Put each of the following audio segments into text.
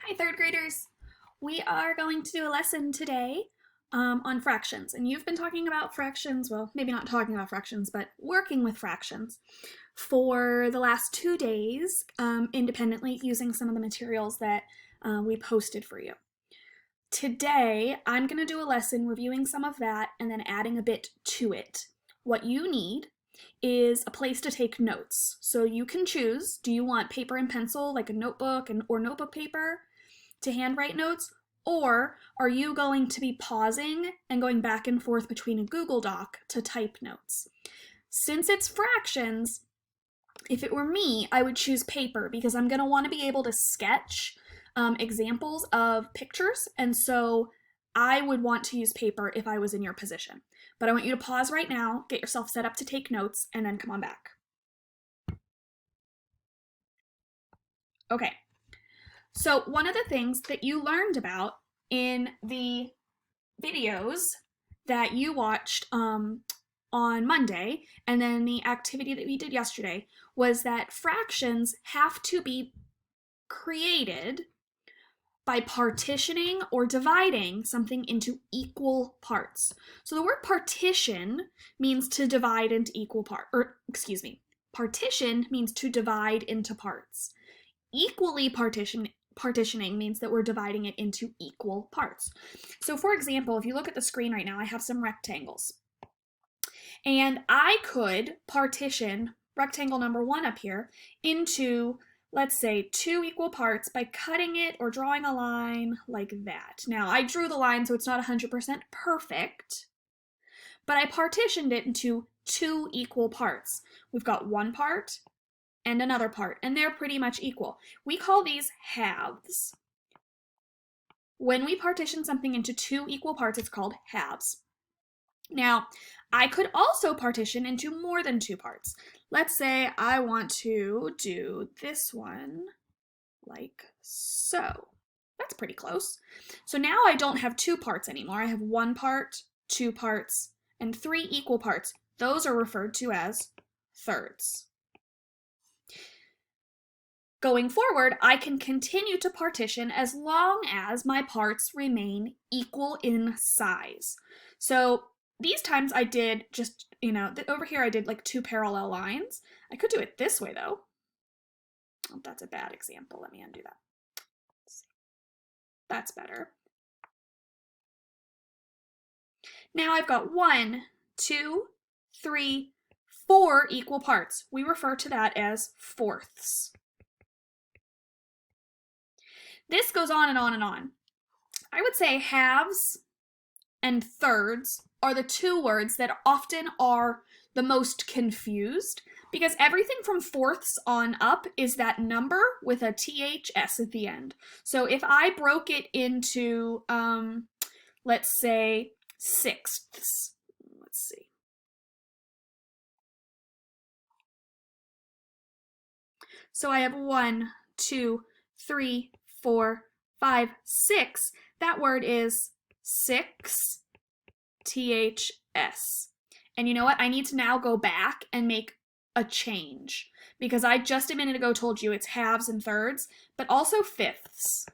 Hi, third graders. We are going to do a lesson today on fractions. And you've been talking about fractions, well, maybe not talking about fractions, but working with fractions for the last 2 days independently using some of the materials that we posted for you. Today, I'm going to do a lesson reviewing some of that and then adding a bit to it. What you need is a place to take notes. So you can choose, do you want paper and pencil, like a notebook or notebook paper, to handwrite notes, or are you going to be pausing and going back and forth between a Google Doc to type notes? Since it's fractions, if it were me, I would choose paper because I'm going to want to be able to sketch examples of pictures, and so I would want to use paper if I was in your position. But I want you to pause right now, get yourself set up to take notes, and then come on back. Okay, so one of the things that you learned about in the videos that you watched on Monday and then the activity that we did yesterday was that fractions have to be created by partitioning or dividing something into equal parts. So the word partition means to divide into equal parts, or excuse me, partition means to divide into parts. Equally partitioning means that we're dividing it into equal parts. So for example, if you look at the screen right now, I have some rectangles. And I could partition rectangle number 1 up here into, let's say, 2 equal parts by cutting it or drawing a line like that. Now, I drew the line so it's not 100% perfect, but I partitioned it into 2 equal parts. We've got one part and another part, and they're pretty much equal. We call these halves. When we partition something into 2 equal parts, it's called halves. Now, I could also partition into more than 2 parts. Let's say I want to do this one like so. That's pretty close. So now I don't have 2 parts anymore. I have 1 part, 2 parts, and 3 equal parts. Those are referred to as thirds. Going forward, I can continue to partition as long as my parts remain equal in size. So these times I did just, over here I did like 2 parallel lines. I could do it this way though. Oh, that's a bad example. Let me undo that. That's better. Now I've got 1, 2, 3, 4 equal parts. We refer to that as fourths. This goes on and on and on. I would say halves and thirds are the 2 words that often are the most confused because everything from fourths on up is that number with a THS at the end. So if I broke it into, let's say, sixths, let's see. So I have 1, 2, 3, 4, 5, 6. That word is 6 THS. And you know what? I need to now go back and make a change because I just a minute ago told you it's halves and thirds, but also fifths.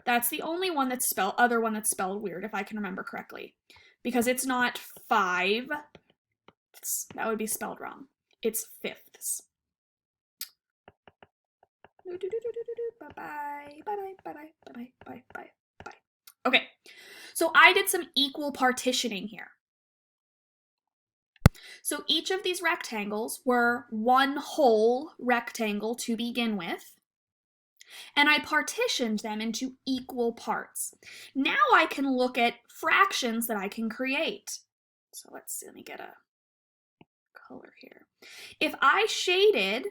That's the only one that's other one that's spelled weird, if I can remember correctly, because it's not 5. That would be spelled wrong. It's fifths. Bye-bye, bye-bye, bye-bye, bye-bye, bye-bye, bye. Okay, so I did some equal partitioning here. So each of these rectangles were one whole rectangle to begin with, and I partitioned them into equal parts. Now I can look at fractions that I can create. So let's see, let me get a color here. If I shaded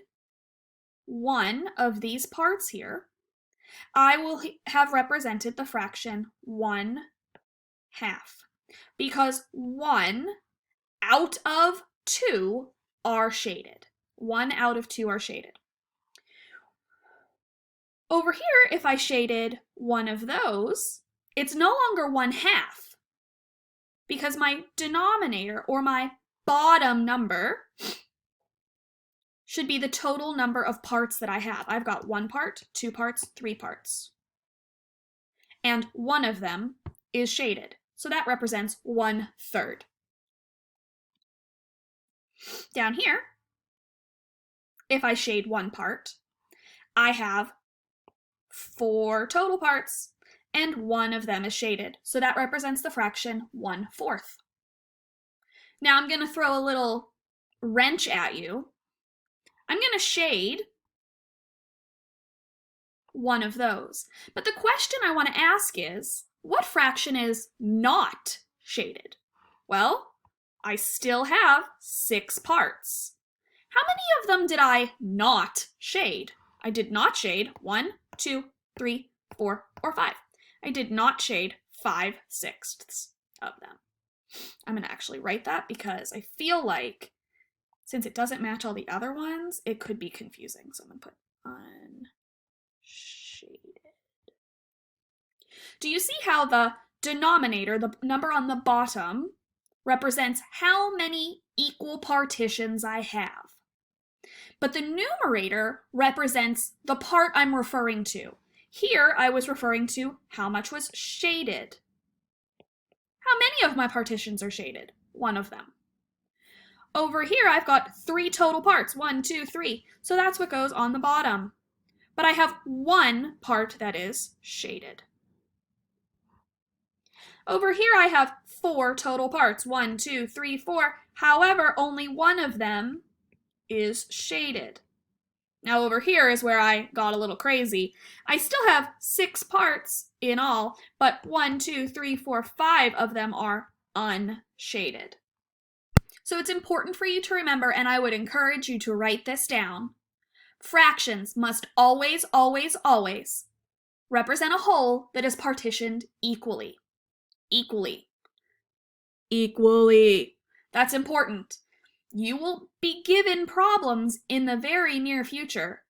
one of these parts here, I will have represented the fraction 1/2 because 1 out of 2 are shaded. 1 out of 2 are shaded. Over here, if I shaded one of those, it's no longer 1/2 because my denominator or my bottom number should be the total number of parts that I have. I've got 1 part, 2 parts, 3 parts. and one of them is shaded. So that represents 1/3. Down here, if I shade one part, I have 4 total parts, and one of them is shaded. So that represents the fraction 1/4. Now I'm going to throw a little wrench at you. I'm going to shade one of those. But the question I want to ask is, what fraction is not shaded? Well, I still have 6 parts. How many of them did I not shade? I did not shade 1, 2, 3, 4, or 5. I did not shade 5/6 of them. I'm going to actually write that because I feel like since it doesn't match all the other ones, it could be confusing. So I'm going to put unshaded. Do you see how the denominator, the number on the bottom, represents how many equal partitions I have? But the numerator represents the part I'm referring to. Here, I was referring to how much was shaded. How many of my partitions are shaded? One of them. Over here, I've got 3 total parts. 1, 2, 3. So that's what goes on the bottom. But I have one part that is shaded. Over here, I have 4 total parts. 1, 2, 3, 4. However, only one of them is shaded. Now over here is where I got a little crazy. I still have 6 parts in all, but 1, 2, 3, 4, 5 of them are unshaded. So it's important for you to remember, and I would encourage you to write this down. Fractions must always, always, always represent a whole that is partitioned equally. Equally. Equally. That's important. You will be given problems in the very near future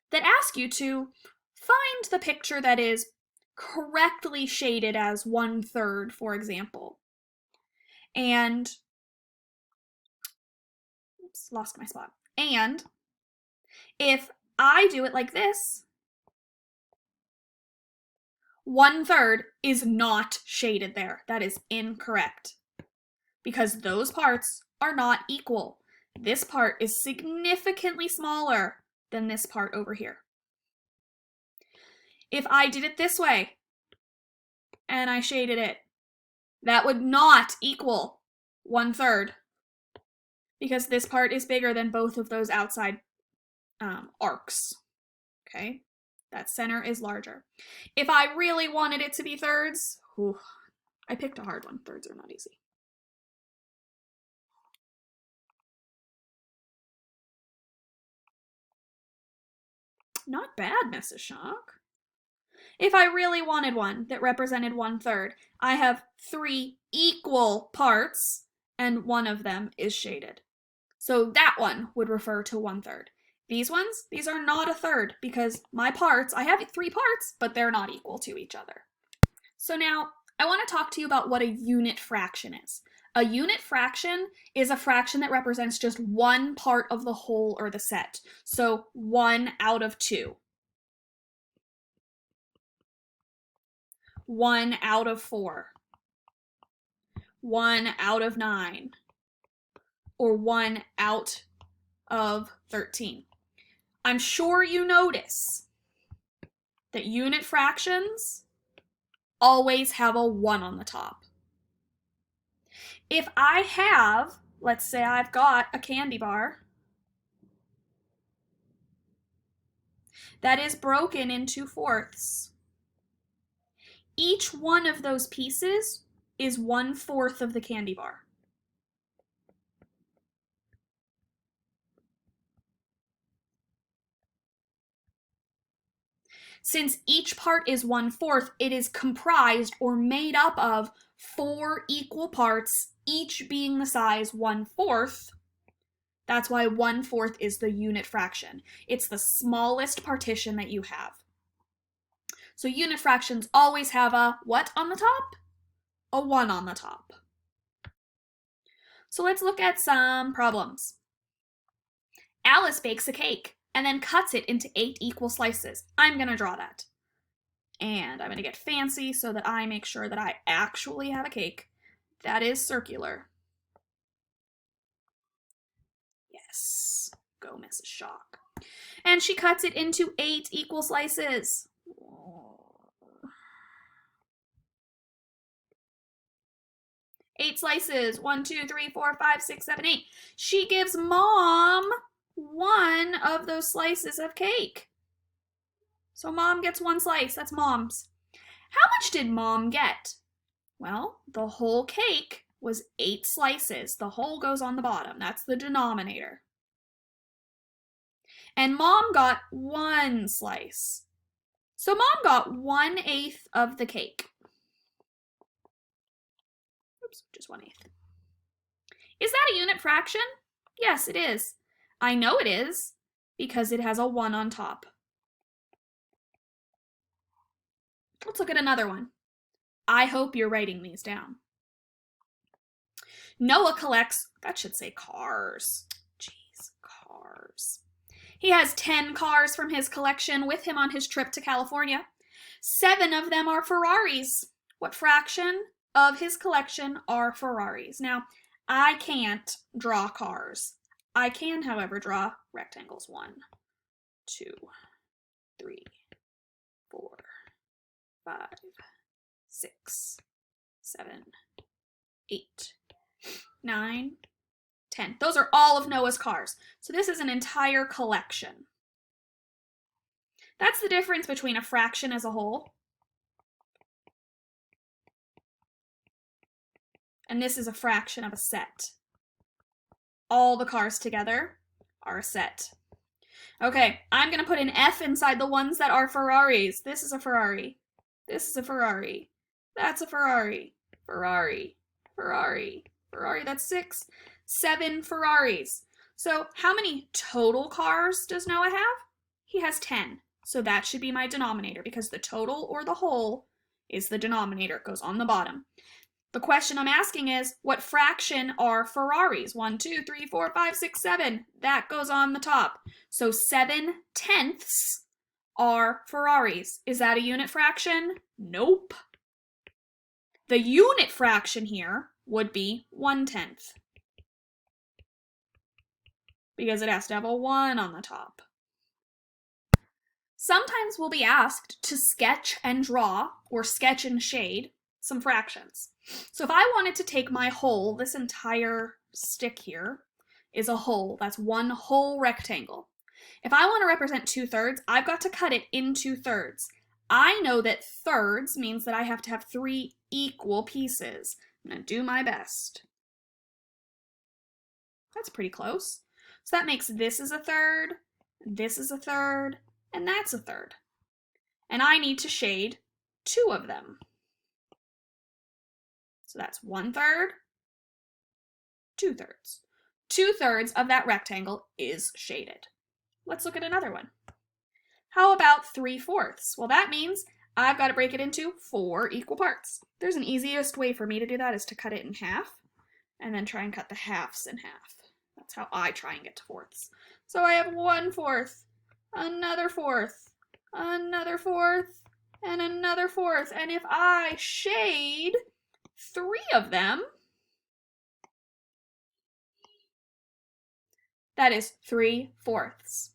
that ask you to find the picture that is correctly shaded as 1/3, for example. And, oops, lost my spot. And if I do it like this, 1/3 is not shaded there. That is incorrect because those parts are not equal. This part is significantly smaller than this part over here. If I did it this way and I shaded it, that would not equal 1/3 because this part is bigger than both of those outside arcs. Okay, that center is larger. If I really wanted it to be thirds, I picked a hard one. Thirds are not easy. Not bad, Mrs. Shock. If I really wanted one that represented 1/3, I have 3 equal parts, and one of them is shaded. So that one would refer to 1/3. These ones, these are not a third because my parts, I have 3 parts, but they're not equal to each other. So now I want to talk to you about what a unit fraction is. A unit fraction is a fraction that represents just one part of the whole or the set. So 1 out of 2. 1 out of 4. 1 out of 9. Or 1 out of 13. I'm sure you notice that unit fractions always have a 1 on the top. If I have, let's say I've got a candy bar that is broken into 4ths, each one of those pieces is 1/4 of the candy bar. Since each part is 1/4, it is comprised or made up of 4 equal parts, each being the size 1/4. That's why 1/4 is the unit fraction. It's the smallest partition that you have. So unit fractions always have a what on the top? A 1 on the top. So let's look at some problems. Alice bakes a cake and then cuts it into 8 equal slices. I'm going to draw that. And I'm going to get fancy so that I make sure that I actually have a cake that is circular. Yes. Go, Mrs. Shock. And she cuts it into 8 equal slices. 8 slices. 1, 2, 3, 4, 5, 6, 7, 8. She gives Mom one of those slices of cake. So Mom gets 1 slice. That's Mom's. How much did Mom get? Well, the whole cake was 8 slices. The whole goes on the bottom. That's the denominator. And Mom got 1 slice. So Mom got 1/8 of the cake. Oops, just 1/8. Is that a unit fraction? Yes, it is. I know it is because it has a 1 on top. Let's look at another one. I hope you're writing these down. Noah collects, that should say cars. Jeez, cars. He has 10 cars from his collection with him on his trip to California. 7 of them are Ferraris. What fraction of his collection are Ferraris? Now, I can't draw cars. I can, however, draw rectangles. 1, 2, 3, 4, 5, 6, 7, 8, 9, 10. Those are all of Noah's cars. So this is an entire collection. That's the difference between a fraction as a whole and this is a fraction of a set. All the cars together are a set. Okay, I'm going to put an F inside the ones that are Ferraris. This is a Ferrari. This is a Ferrari. That's a Ferrari. Ferrari. Ferrari. Ferrari. That's 6. 7 Ferraris. So how many total cars does Noah have? He has 10. So that should be my denominator because the total or the whole is the denominator. It goes on the bottom. The question I'm asking is, what fraction are Ferraris? 1, 2, 3, 4, 5, 6, 7. That goes on the top. So 7/10 are Ferraris. Is that a unit fraction? Nope. The unit fraction here would be 1/10. Because it has to have a 1 on the top. Sometimes we'll be asked to sketch and draw, or sketch and shade, some fractions. So if I wanted to take my whole, this entire stick here is a whole. That's one whole rectangle. If I want to represent 2/3, I've got to cut it into thirds. I know that thirds means that I have to have 3 equal pieces. I'm going to do my best. That's pretty close. So that makes this is a third, this is a third, and that's a third. And I need to shade 2 of them. So that's 1/3, 2/3. 2/3 of that rectangle is shaded. Let's look at another one. How about 3/4? Well, that means I've got to break it into 4 equal parts. There's an easiest way for me to do that is to cut it in half and then try and cut the halves in half. That's how I try and get to fourths. So I have 1/4, another 4th, another 4th, and another 4th. And if I shade 3 of them, that is 3/4.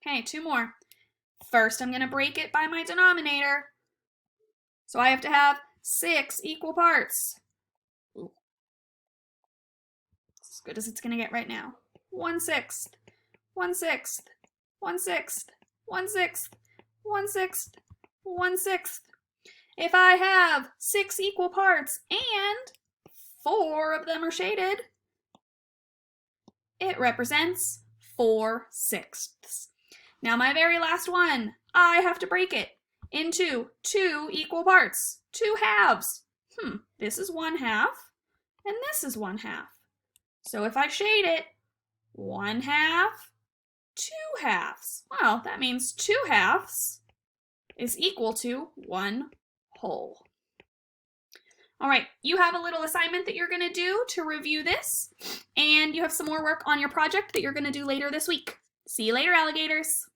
Okay, 2 more. First, I'm going to break it by my denominator. So I have to have 6 equal parts. Ooh. As good as it's going to get right now. 1/6, 1/6, 1/6, 1/6, 1/6, 1/6. If I have 6 equal parts and 4 of them are shaded, it represents 4/6. Now my very last one, I have to break it into 2 equal parts, 2 halves. This is 1/2 and this is 1/2. So if I shade it, 1/2, 2 halves. Well, that means 2 halves is equal to 1 whole. All right, you have a little assignment that you're going to do to review this, and you have some more work on your project that you're going to do later this week. See you later, alligators.